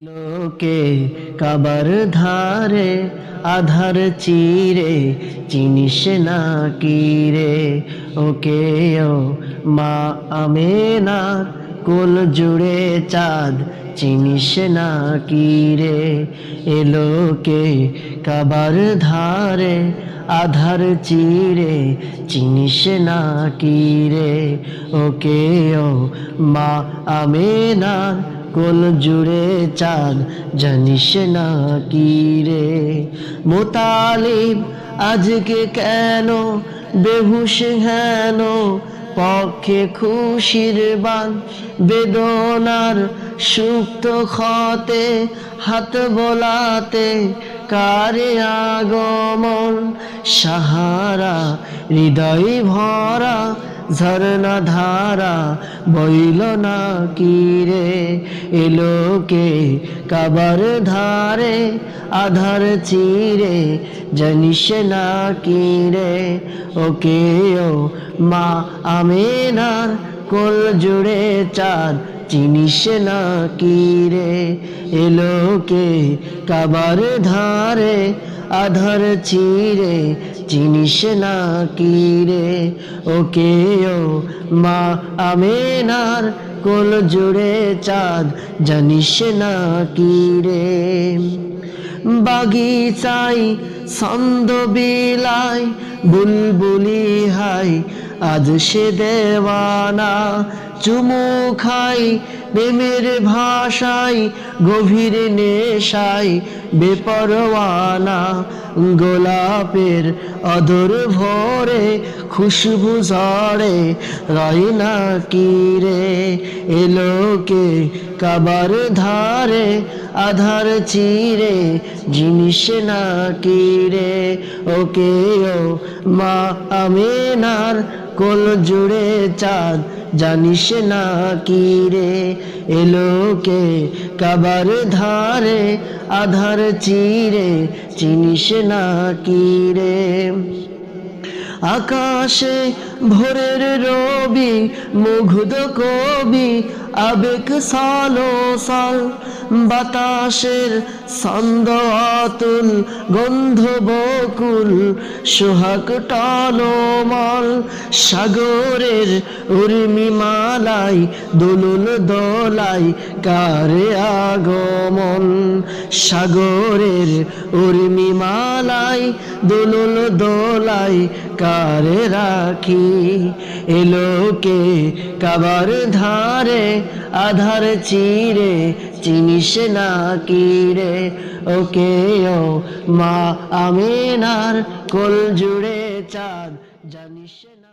লোকে কাবার ধারে আধার চিরে চিনিস না কি রে ওকে ও মা আমেনার কোল জুড়ে চাঁদ চিনিস না কি রে এলোকে কাবার ধারে আধার চিরে চিনিস না কি রে ওকে ও মা আমেনার কোল জুড়ে চাঁদ জানিস না কি রে মুতালিব আজকে কেন বেহুশ হেন পক্ষে খুশির বান বেদনার সুপ্ত ক্ষতে হাত বোলাতে কারে আগমন সাহারা হৃদয় ভরা ঝরনা ধারা বইল না কি রে এলোকে কাবার ধারে আধার চিরে জানিস না কি রে ওকে ও মা আমেনার কোল জুড়ে চাঁদ চিনিস না কি রে এলোকে কাবার ধারে আধার চিরে চিনিস না কি রে ওকে ও মা আমেনার কোল জুড়ে চাঁদ জানিস না কি রে বাগিচাই ছন্দ বিলাই বুলবুলি হাই আজ সে দেওয়ানা চুমু খাই প্রেমের ভাষায় গভীর নেশায় বেপরওয়ানা গোলাপের অদর ভরে খুশবু ঝরে রয় না কি রে এলোকে কাবার ধারে আধার চিরে জিনিস না কি রে ওকে ও মা আমেনার কোল জুড়ে চাঁদ জানিস না কি রে এলোকে কাবার ধারে আধার চিরে চিনিস না কি রে আকাশে ভোরের রবি মুগ্ধ কবি আবেগ সালো সাল বাতাসের ছন্দ অতুল গন্ধ বকুল সোহাগ টলমল সাগরের উর্মি মালাই দুলুল দোলাই কারে আগমন সাগরের উর্মি মালাই দুলুল দোলাই কারে রাখি এলোকে কাবার ধারে আধার চিরে চিনিস না কি রে ওকে ও মা আমেনার কোল জুড়ে চাঁদ জানিস না।